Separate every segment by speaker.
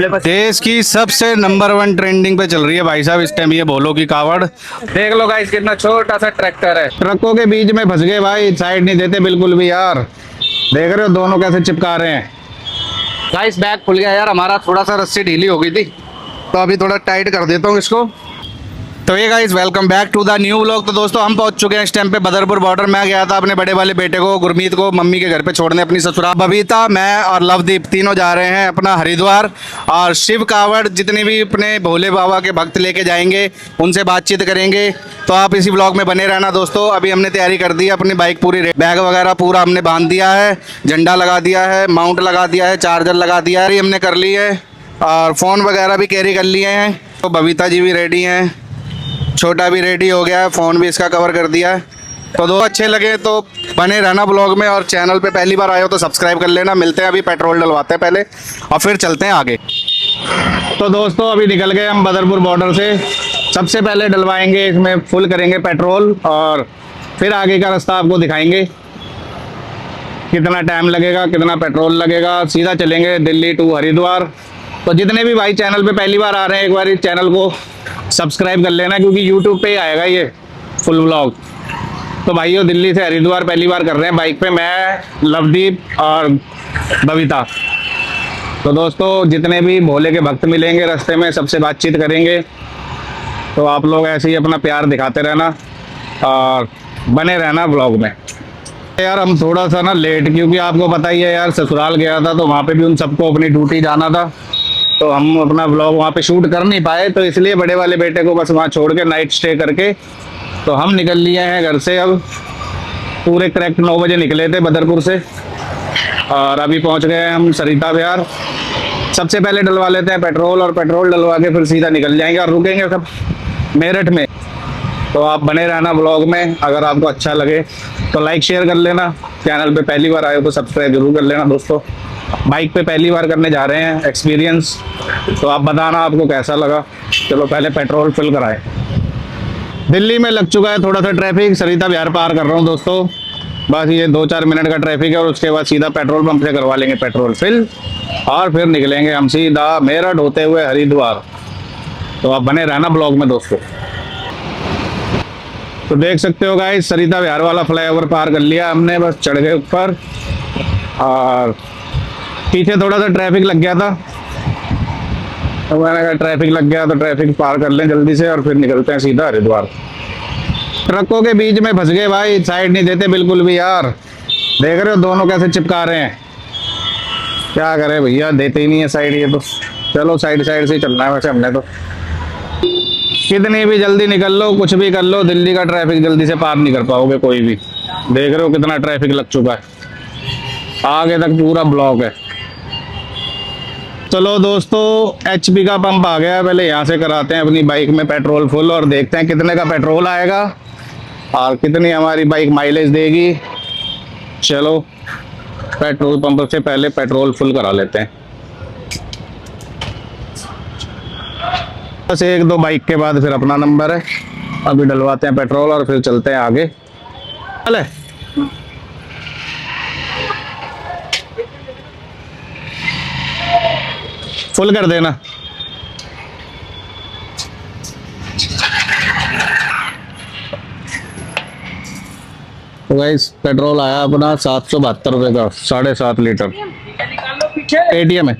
Speaker 1: देश की सबसे नंबर 1 ट्रेंडिंग पे चल रही है भाई साहब इस टाइम ये भोलो की कावड़। देख लो गाइस कितना छोटा सा ट्रैक्टर है, ट्रकों के बीच में फंस गए भाई, साइड नहीं देते बिल्कुल भी यार। देख रहे हो दोनों कैसे चिपका रहे हैं। गाइस बैग खुल गया यार हमारा, थोड़ा सा रस्सी ढीली हो गई थी तो अभी थोड़ा टाइट कर देता हूँ इसको। तो ये guys welcome back to the new vlog. तो दोस्तों हम पहुंच चुके हैं इस टाइम पे बदरपुर बॉर्डर। मैं गया था अपने बड़े वाले बेटे को गुरमीत को मम्मी के घर पे छोड़ने अपनी ससुराल। बबीता, मैं और लवदीप तीनों जा रहे हैं अपना हरिद्वार, और शिव कावड़ जितने भी अपने भोले बाबा के भक्त लेके जाएंगे उनसे बातचीत करेंगे। तो आप इसी व्लॉग में बने रहना दोस्तों। अभी हमने तैयारी कर दी है, अपनी बाइक पूरी बैग वगैरह पूरा हमने बांध दिया है, झंडा लगा दिया है, माउंट लगा दिया है, चार्जर लगा दिया है, हमने कर ली है, और फ़ोन वगैरह भी कैरी कर लिए हैं। तो बबीता जी भी रेडी हैं, छोटा भी रेडी हो गया है, फ़ोन भी इसका कवर कर दिया है। तो दो अच्छे लगे तो बने रहना ब्लॉग में, और चैनल पे पहली बार आए हो तो सब्सक्राइब कर लेना। मिलते हैं, अभी पेट्रोल डलवाते हैं पहले और फिर चलते हैं आगे। तो दोस्तों अभी निकल गए हम बदरपुर बॉर्डर से। सबसे पहले डलवाएंगे इसमें, फुल करेंगे पेट्रोल, और फिर आगे का रास्ता आपको दिखाएंगे कितना टाइम लगेगा, कितना पेट्रोल लगेगा। सीधा चलेंगे दिल्ली टू हरिद्वार। तो जितने भी भाई चैनल पे पहली बार आ रहे हैं एक बार इस चैनल को सब्सक्राइब कर लेना, क्योंकि यूट्यूब पे ही आएगा ये फुल व्लॉग। तो भाइयों दिल्ली से हरिद्वार पहली बार कर रहे हैं बाइक पे, मैं, लवदीप और बबीता। तो दोस्तों जितने भी भोले के भक्त मिलेंगे रास्ते में सबसे बातचीत करेंगे। तो आप लोग ऐसे ही अपना प्यार दिखाते रहना और बने रहना ब्लॉग में। यार हम थोड़ा सा ना लेट, क्योंकि आपको पता ही है यार ससुराल गया था तो वहाँ पे भी उन सबको अपनी ड्यूटी जाना था, तो हम अपना ब्लॉग वहाँ पे शूट कर नहीं पाए। तो इसलिए बड़े वाले बेटे को बस वहाँ छोड़ के नाइट स्टे करके तो हम निकल लिए हैं घर से। अब पूरे करेक्ट 9 बजे निकले थे बदरपुर से, और अभी पहुँच गए हैं हम सरिता विहार। सबसे पहले डलवा लेते हैं पेट्रोल, और पेट्रोल डलवा के फिर सीधा निकल जाएंगे और रुकेंगे सब मेरठ में। तो आप बने रहना ब्लॉग में। अगर आपको अच्छा लगे तो लाइक शेयर कर लेना, चैनल पे पहली बार आए हो तो सब्सक्राइब जरूर कर लेना दोस्तों। बाइक पे पहली बार करने जा रहे हैं एक्सपीरियंस, तो आप बताना आपको कैसा लगा। चलो पहले पेट्रोल फिल कराएं। दिल्ली में लग चुका है थोड़ा सा ट्रैफिक, सरिता विहार पार कर रहा हूँ दोस्तों। बस ये 2-4 मिनट का ट्रैफिक है, और उसके बाद सीधा पेट्रोल पंप से करवा लेंगे पेट्रोल फिल, और फिर निकलेंगे हम सीधा मेरठ होते हुए हरिद्वार। तो आप बने रहना ब्लॉग में दोस्तों। तो देख सकते हो गाइस सरिता विहार वाला फ्लाईओवर पार कर लिया हमने, बस चढ़ गए ऊपर, और पीछे थोड़ा सा ट्रैफिक लग गया था तो मैंने कहा ट्रैफिक लग गया तो ट्रैफिक पार कर लें जल्दी से, और फिर निकलते हैं सीधा हरिद्वार। ट्रकों के बीच में फंस गए भाई, साइड नहीं देते बिल्कुल भी यार। देख रहे हो दोनों कैसे चिपका रहे हैं। क्या करें भैया, देते ही नहीं है साइड ये तो। चलो साइड साइड से ही चलना है वैसे हमने तो। कितनी भी जल्दी निकल लो, कुछ भी कर लो, दिल्ली का ट्रैफिक जल्दी से पार नहीं कर पाओगे कोई भी। देख रहे हो कितना ट्रैफिक लग चुका है, आगे तक पूरा ब्लॉक है। चलो दोस्तों HP का पंप आ गया, पहले यहाँ से कराते हैं अपनी बाइक में पेट्रोल फुल, और देखते हैं कितने का पेट्रोल आएगा और कितनी हमारी बाइक माइलेज देगी। चलो पेट्रोल पंप से पहले पेट्रोल फुल करा लेते हैं। बस 1-2 बाइक के बाद फिर अपना नंबर है। अभी डलवाते हैं पेट्रोल और फिर चलते हैं आगे। चले फुल कर देना। तो गाइस पेट्रोल आया अपना 772 रुपए का, 7.5 लीटर। ATM है,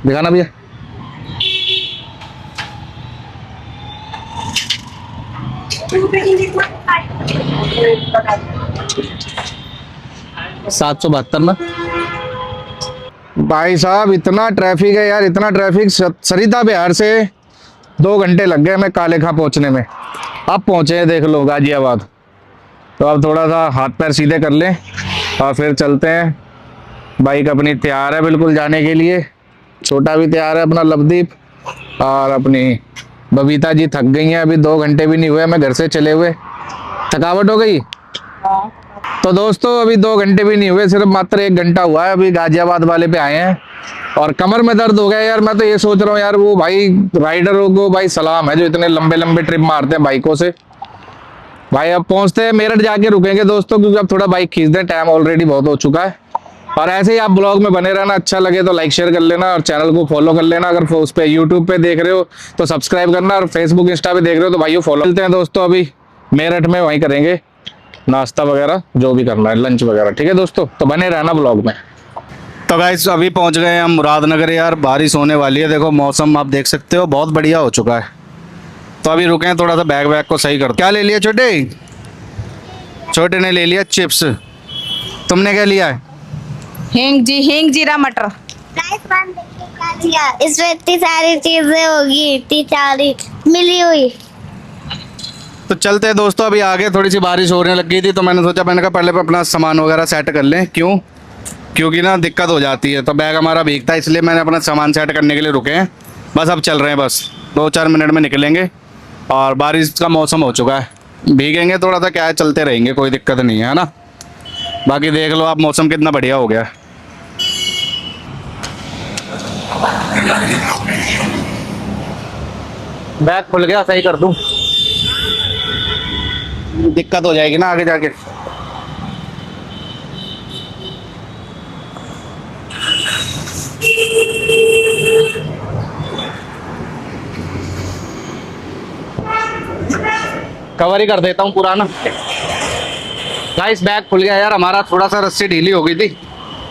Speaker 1: दिखाना भैया। $772 ना भाई साहब। इतना ट्रैफिक है यार, इतना ट्रैफिक। सरिता विहार से 2 घंटे लग गए हमें कालेखा पहुंचने में। अब पहुंचे हैं देख लो गाजियाबाद। तो अब थोड़ा सा हाथ पैर सीधे कर लें और फिर चलते हैं। बाइक अपनी तैयार है बिल्कुल जाने के लिए, छोटा भी तैयार है अपना लवदीप, और अपनी बबीता जी थक गई हैं, अभी 2 घंटे भी नहीं हुए हमें घर से चले हुए। थकावट हो गई। तो दोस्तों अभी 2 घंटे भी नहीं हुए, सिर्फ मात्र 1 घंटा हुआ है। अभी गाजियाबाद वाले पे आए हैं और कमर में दर्द हो गया यार। मैं तो ये सोच रहा हूँ यार, वो भाई राइडरों को भाई सलाम है जो इतने लंबे लंबे ट्रिप मारते हैं बाइकों से। भाई अब पहुंचते हैं मेरठ, जाके रुकेंगे दोस्तों, क्योंकि अब थोड़ा बाइक खींच दें, टाइम ऑलरेडी बहुत हो चुका है। और ऐसे ही आप ब्लॉग में बने रहना, अच्छा लगे तो लाइक शेयर कर लेना और चैनल को फॉलो कर लेना। अगर उस पे यूट्यूब पे देख रहे हो तो सब्सक्राइब करना, और फेसबुक इंस्टा पे देख रहे हो तो भाइयों फॉलो। मिलते हैं दोस्तों अभी मेरठ में, वहीं करेंगे नाश्ता वगैरह जो भी करना है, लंच वगैरह। ठीक है दोस्तों, तो बने रहना ब्लॉग में। तो गाइस अभी पहुंच गए हम मुरादनगर यार, बारिश होने वाली है, देखो मौसम आप देख सकते हो बहुत बढ़िया हो चुका है। तो अभी रुके हैं, थोड़ा सा बैग वैग को सही कर। क्या ले लिया छोटे? छोटे ने ले लिया चिप्स। तुमने क्या लिया है?
Speaker 2: हींग जीरा मटर।
Speaker 3: इसमें इतनी सारी चीजें होगी, इतनी सारी मिली हुई।
Speaker 1: तो चलते हैं दोस्तों, अभी आगे थोड़ी सी बारिश होने लग गई थी तो मैंने सोचा, मैंने कहा पहले अपना सामान वगैरह सेट कर लें। क्यों? क्योंकि ना दिक्कत हो जाती है, तो बैग हमारा भीगता है, इसलिए मैंने अपना सामान सेट करने के लिए रुके हैं। बस अब चल रहे हैं, बस 2-4 मिनट में निकलेंगे। और बारिश का मौसम हो चुका है, भीगेंगे थोड़ा सा, क्या है, चलते रहेंगे, कोई दिक्कत नहीं है ना। बाकी देख लो आप मौसम कितना बढ़िया हो गया है। बैग खुल गया, सही कर दूं, दिक्कत हो जाएगी ना आगे जाके। कवर ही कर देता हूँ पूरा ना। गाइस बैग खुल गया यार हमारा, थोड़ा सा रस्सी ढीली हो गई थी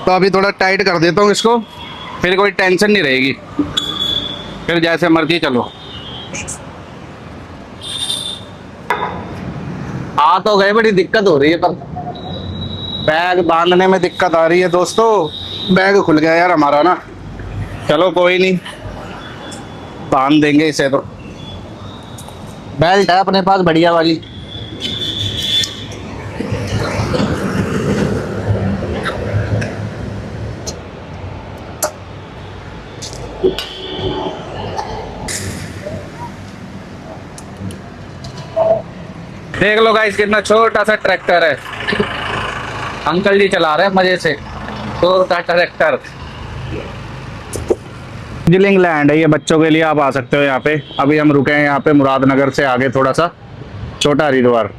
Speaker 1: तो अभी थोड़ा टाइट कर देता हूँ इसको, फिर कोई टेंशन नहीं रहेगी, फिर जैसे मर्जी चलो। आ तो गए, बड़ी दिक्कत हो रही है पर बैग बांधने में दिक्कत आ रही है दोस्तों। बैग खुल गया यार हमारा ना, चलो कोई नहीं, बांध देंगे इसे। तो बेल्ट है अपने पास बढ़िया वाली। देख लो गाइस कितना छोटा सा ट्रैक्टर है, अंकल जी चला रहे हैं मजे से, छोटा ट्रैक्टर। दार्जिलिंग लैंड है ये, बच्चों के लिए आप आ सकते हो यहाँ पे। अभी हम रुके हैं यहाँ पे मुरादनगर से आगे थोड़ा सा, छोटा हरिद्वार।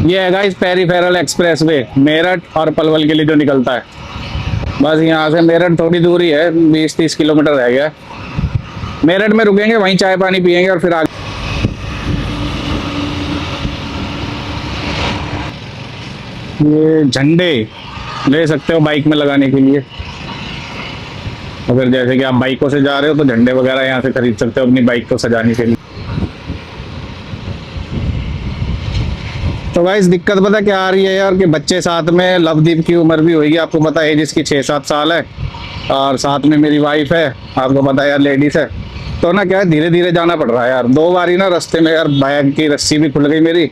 Speaker 1: ये है guys peripheral express way, Meerut और पलवल के लिए जो निकलता है। बस यहाँ से मेरठ थोड़ी दूरी है, 20-30 किलोमीटर रह गया। मेरठ में रुकेंगे, वहीं चाय पानी पियेंगे और फिर आगे। ये झंडे ले सकते हो बाइक में लगाने के लिए, अगर जैसे कि आप बाइकों से जा रहे हो तो झंडे वगैरह यहाँ से खरीद सकते हो अपनी बाइक को सजाने के लिए। तो गाइस दिक्कत पता क्या आ रही है यार, कि बच्चे साथ में, लवदीप की उम्र भी होगी, आपको पता है जिसकी 6-7 साल है, और साथ में मेरी वाइफ है, आपको पता है यार लेडीज है। तो ना क्या है, धीरे धीरे जाना पड़ रहा है यार। 2 बारी ना रास्ते में यार बैग की रस्सी भी खुल गई मेरी,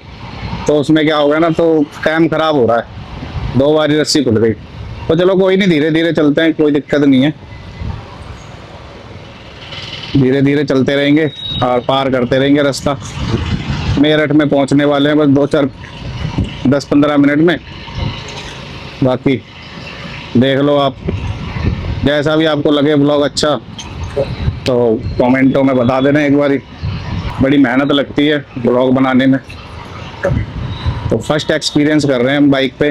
Speaker 1: तो उसमें क्या हो गया ना, तो टाइम खराब हो रहा है, 2 बारी रस्सी खुल गई। तो चलो कोई नहीं, धीरे धीरे चलते हैं, कोई दिक्कत नहीं है, धीरे धीरे चलते रहेंगे और पार करते रहेंगे रास्ता। मेरठ में पहुंचने वाले हैं बस 10-15 मिनट में। बाकी देख लो आप, जैसा भी आपको लगे ब्लॉग अच्छा तो कमेंटों में बता देना एक बारी। बड़ी मेहनत लगती है ब्लॉग बनाने में, तो फर्स्ट एक्सपीरियंस कर रहे हैं हम बाइक पे,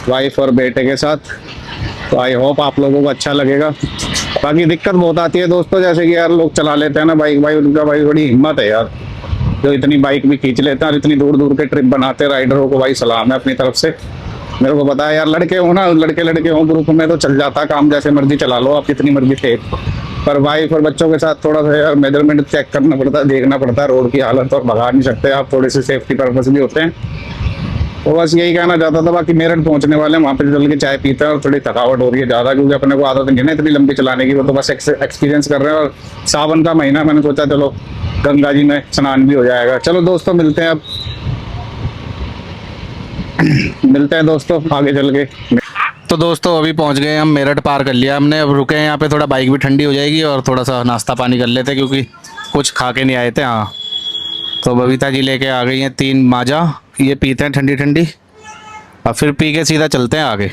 Speaker 1: वाइफ और बेटे के साथ। तो आई होप आप लोगों को अच्छा लगेगा। बाकी दिक्कत बहुत आती है दोस्तों, जैसे कि यार लोग चला लेते हैं ना बाइक, भाई उनका भाई बड़ी हिम्मत है यार, जो इतनी बाइक भी खींच लेते हैं और इतनी दूर दूर के ट्रिप बनाते हैं। राइडरों को भाई सलाम है अपनी तरफ से। मेरे को पता है यार, लड़के हो ना, लड़के हो ग्रुप में तो चल जाता काम, जैसे मर्जी चला लो आप, जितनी मर्जी तेज। पर वाइफ और बच्चों के साथ थोड़ा सा यार मेजरमेंट चेक करना पड़ता है, देखना पड़ता है रोड की हालत, और भगा नहीं सकते आप, थोड़ी सी सेफ्टी पर्पस भी होते हैं। तो बस यही कहना चाहता था। बाकी मेरठ पहुंचने वाले हैं, वहाँ पे चल के चाय पीते हैं, और थोड़ी थकावट हो रही है ज़्यादा, क्योंकि अपने को आदत नहीं है ना इतनी लंबी चलाने की, वो तो बस एक्सपीरियंस कर रहे हैं। और सावन का महीना, मैंने सोचा चलो गंगा जी में स्नान भी हो जाएगा। चलो दोस्तों मिलते हैं अब, मिलते हैं दोस्तों आगे चल के। तो दोस्तों अभी पहुंच गए हम, मेरठ पार कर लिया हमने, अब रुके हैं यहाँ पे, थोड़ा बाइक भी ठंडी हो जाएगी और थोड़ा सा नाश्ता पानी कर लेते, क्योंकि कुछ खा के नहीं आए थे। हाँ, तो बबीता जी लेके आ गई हैं 3 माजा, ये पीते हैं ठंडी ठंडी, और फिर पी के सीधा चलते हैं आगे।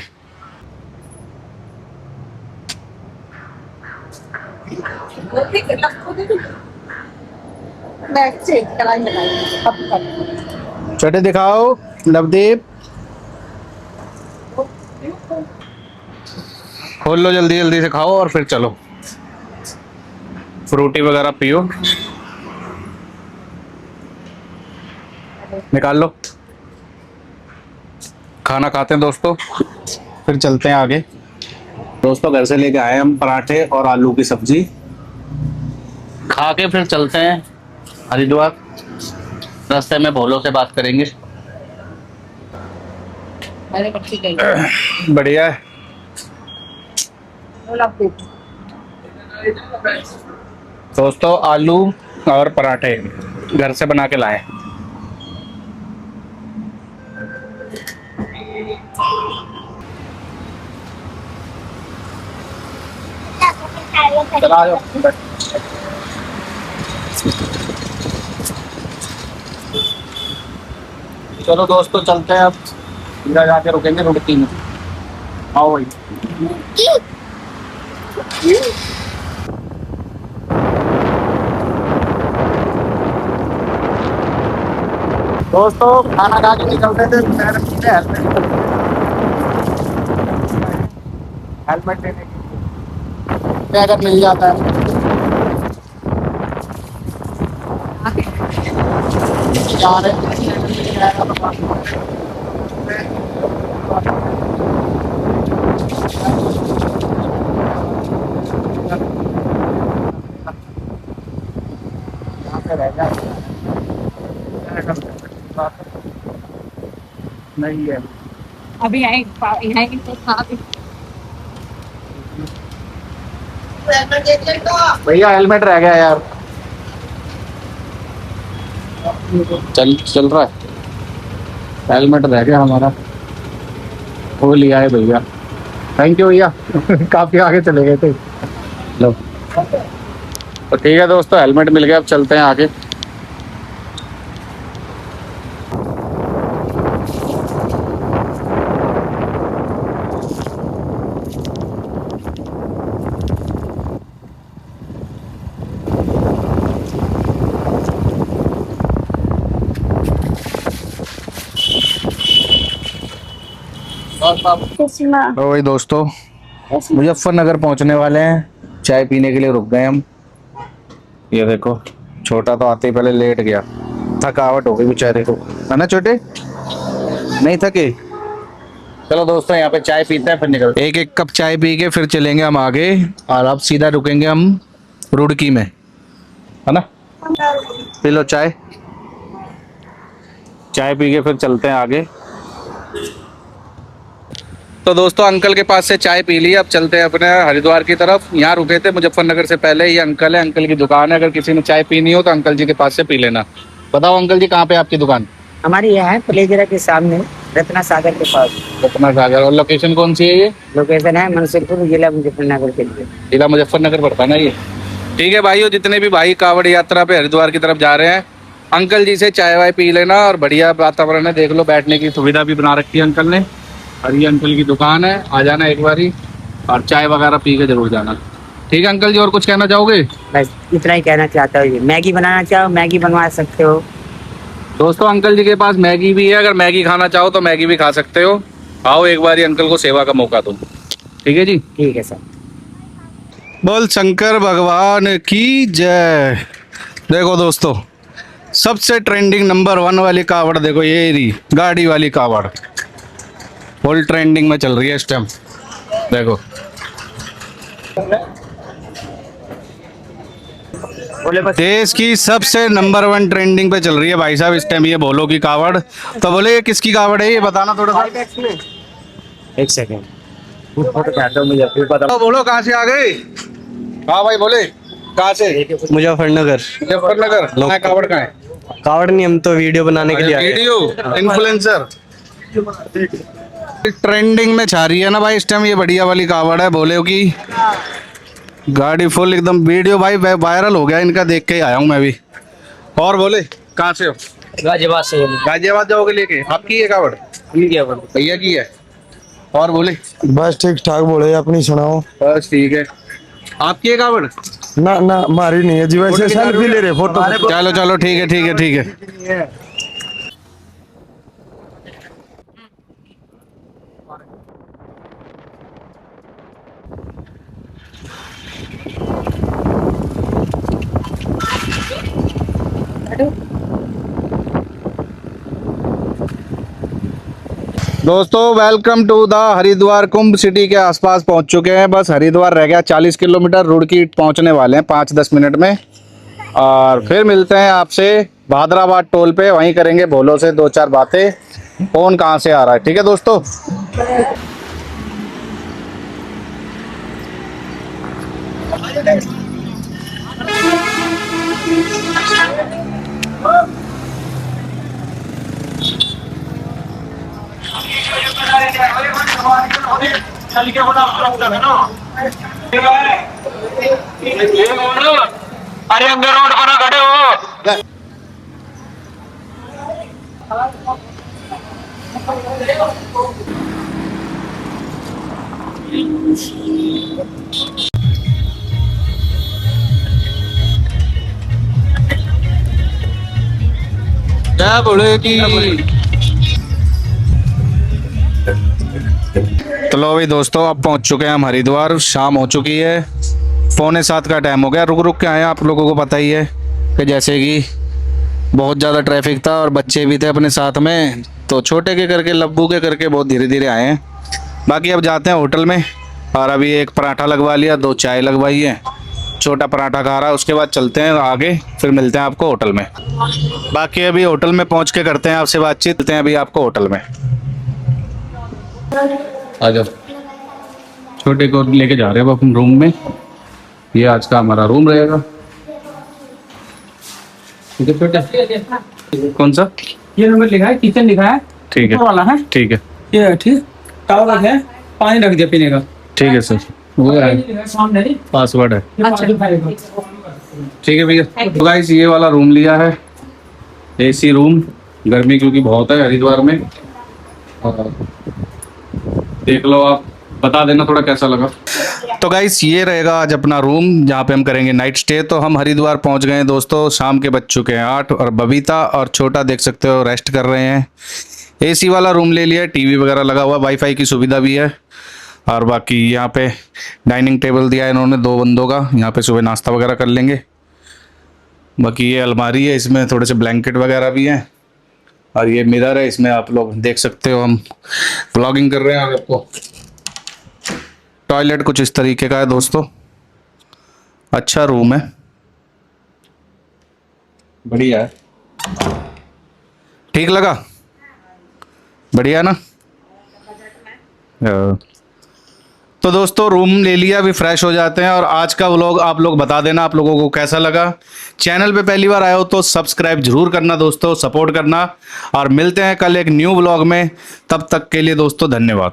Speaker 1: छोटे दिखाओ, नवदीप खोल लो जल्दी जल्दी से खाओ और फिर चलो फ्रूटी वगैरह पियो। निकाल लो। खाना खाते हैं दोस्तों, फिर चलते हैं आगे। दोस्तों घर से लेके आए हम पराठे और आलू की सब्जी, खा के फिर चलते हैं हरिद्वार। रास्ते में भोलो से बात करेंगे। बढ़िया है दोस्तों, आलू और पराठे घर से बना के लाए। चलो दोस्तों चलते हैं अब, इधर जाके रुकेंगे रुड़की में। आओ भाई। दोस्तों खाना खा के निकलते थे, हेलमेट लेने के लिए अगर मिल जाता है। जा रहे नहीं है
Speaker 2: अभी आएंगे तो खा भी।
Speaker 1: भैया, हेलमेट रह गया यार। चल रहा है, हेलमेट रह गया हमारा, वो लिया है भैया। थैंक यू भैया। काफी आगे चले गए थे। लो तो ठीक है दोस्तों, हेलमेट मिल गया, अब चलते हैं आगे। तो वही दोस्तों, मुजफ्फरनगर पहुंचने वाले हैं, चाय पीने के लिए रुक गए हम। ये देखो, छोटा तो आते ही पहले लेट गया, थकावट हो गई बेचारे को, है ना छोटे? नहीं थके? चलो दोस्तों यहाँ पे चाय पीते हैं फिर निकलते। एक एक कप चाय पी के फिर चलेंगे हम आगे, और अब सीधा रुकेंगे हम रुड़की में, है ना? पी लो चाय, चाय पी के फिर चलते हैं आगे। तो दोस्तों अंकल के पास से चाय पी ली, अब चलते हैं अपने हरिद्वार की तरफ। यहाँ रुके थे मुजफ्फरनगर से पहले, ये अंकल है, अंकल की दुकान है, अगर किसी ने चाय पीनी हो तो अंकल जी के पास से पी लेना। बताओ अंकल जी, कहाँ पे आपकी दुकान?
Speaker 4: हमारी यहाँ है प्लेजरा के सामने, रत्ना सागर के पास।
Speaker 1: रत्ना सागर। और लोकेशन कौन सी है ये?
Speaker 4: लोकेशन है मनसुरपुर, जिला मुजफ्फरनगर के लिए।
Speaker 1: जिला मुजफ्फरनगर पड़ता है ना ये। ठीक है भाइयों, जितने भी भाई कांवड़ यात्रा पे हरिद्वार की तरफ जा रहे हैं, अंकल जी से चाय वाय पी लेना। और बढ़िया वातावरण है, देख लो, बैठने की सुविधा भी बना रखी है अंकल ने, और ये अंकल की दुकान है। आ जाना एक बारी और चाय वगैरह पी के जरूर जाना। ठीक है अंकल जी, और कुछ कहना चाहोगे?
Speaker 4: बस इतना ही कहना चाहता हूँ। मैगी बनाना चाहो मैगी बनवा सकते हो।
Speaker 1: दोस्तों अंकल जी के पास मैगी भी है, अगर मैगी खाना चाहो तो मैगी भी खा सकते हो। आओ एक बार अंकल को सेवा का मौका दो। ठीक है जी?
Speaker 4: ठीक है सर।
Speaker 1: बोल शंकर भगवान की जय। देखो दोस्तों, सबसे ट्रेंडिंग नंबर 1 वाली कावड़ देखो, ये रही गाड़ी वाली कावड़, फुल ट्रेंडिंग में चल रही है इस टाइम। देखो देश की सबसे नंबर 1 ट्रेंडिंग पे चल रही है भाई साहब इस टाइम, ये भोलो की कावड़। तो बोले ये किसकी कावड़ है, ये बताना थोड़ा सा।
Speaker 4: एक सेकेंड, फोटो चाहता हूँ, मुझे फिर पता।
Speaker 1: तो बोलो कहाँ से आ गए? हाँ भाई बोले, कहाँ से?
Speaker 5: मुजफ्फरनगर।
Speaker 1: मुजफ्फरनगर। मैं कावड़ कहाँ है?
Speaker 5: कावड़ नहीं, हम तो वीडियो बनाने के लिए आए हैं।
Speaker 1: Video influencer. ट्रेंडिंग में छा रही है ना भाई इस टाइम, ये बढ़िया वाली कावड़ है भोले की। गाड़ी फुल एकदम, वीडियो भाई वायरल हो गया इनका, देख के आया हूँ मैं भी। और बोले कहाँ से हो?
Speaker 4: गाजियाबाद से।
Speaker 1: गाजियाबाद जाओगे लेके? आपकी है कावड़? भैया की है। और बोले
Speaker 6: बस ठीक ठाक बोले, अपनी सुनाओ।
Speaker 1: बस ठीक है। आपकी है कावड़?
Speaker 6: ना ना हमारी नहीं है जी, वैसे सेल्फी ले रहे फोटो।
Speaker 1: चलो चलो ठीक है ठीक है ठीक है। दोस्तों welcome to the Haridwar. Kumbh city के आसपास पहुंच चुके हैं, बस हरिद्वार रह गया 40 किलोमीटर। रुड़की पहुंचने वाले हैं 5-10 मिनट में, और फिर मिलते हैं आपसे भादराबाद टोल पे। वहीं करेंगे भोलो से 2-4 बातें, कौन कहाँ से आ रहा है। ठीक है दोस्तों।
Speaker 7: अरे अंदर रोड पर खड़े हो।
Speaker 1: क्या बोले कि तो लो भाई दोस्तों, अब पहुंच चुके हैं हम हरिद्वार। शाम हो चुकी है, 6:45 का टाइम हो गया। रुक रुक के आए हैं, आप लोगों को पता ही है कि जैसे कि बहुत ज़्यादा ट्रैफिक था और बच्चे भी थे अपने साथ में, तो छोटे के करके लब्बू के करके बहुत धीरे धीरे आए हैं। बाकी अब जाते हैं होटल में, और अभी एक पराठा लगवा लिया, 2 चाय लगवाई है, छोटा पराठा खा रहा है। उसके बाद चलते हैं आगे, फिर मिलते हैं आपको होटल में। बाकी अभी होटल में पहुंच के करते हैं आपसे बातचीत। मिलते हैं अभी आपको होटल में। आ जाओ, छोटे को लेके जा रहे हैं अब अपन रूम में। ये आज का हमारा रूम रहेगा। ठीक है छोटा, कौन सा?
Speaker 8: ये नंबर लिखा है, किचन लिखा है,
Speaker 1: ठीक है
Speaker 8: ऊपर वाला है
Speaker 1: ठीक है
Speaker 8: ये, ठीक। टॉवल है, पानी रख दिया पीने का।
Speaker 1: ठीक है सर, वो है
Speaker 8: सामने नहीं,
Speaker 1: पासवर्ड है।
Speaker 8: अच्छा।
Speaker 1: ठीक है भैया। तो गाइस ये वाला रूम लिया है, एसी रूम। गर्मी क्योंकि बहुत है हरिद्वार में, और देख लो आप, बता देना थोड़ा कैसा लगा। तो गाइस ये रहेगा आज अपना रूम, जहाँ पे हम करेंगे नाइट स्टे। तो हम हरिद्वार पहुँच गए हैं दोस्तों, शाम के बज चुके हैं 8, और बबीता और छोटा देख सकते हो रेस्ट कर रहे हैं। एसी वाला रूम ले लिया, टीवी वगैरह लगा हुआ, वाईफाई की सुविधा भी है। और बाकी यहाँ पे डाइनिंग टेबल दिया है इन्होंने 2 बंदों का, यहाँ पे सुबह नाश्ता वगैरह कर लेंगे। बाकी ये अलमारी है, इसमें थोड़े से ब्लैंकेट वगैरह भी हैं, और ये मिरर है, इसमें आप लोग देख सकते हो हम व्लॉगिंग कर रहे हैं। और आपको टॉयलेट कुछ इस तरीके का है दोस्तों। अच्छा रूम है, बढ़िया है, ठीक लगा, बढ़िया ना। तो दोस्तों रूम ले लिया, अभी फ्रेश हो जाते हैं। और आज का व्लॉग आप लोग बता देना आप लोगों को कैसा लगा। चैनल पे पहली बार आए हो तो सब्सक्राइब जरूर करना दोस्तों, सपोर्ट करना। और मिलते हैं कल एक न्यू व्लॉग में, तब तक के लिए दोस्तों धन्यवाद।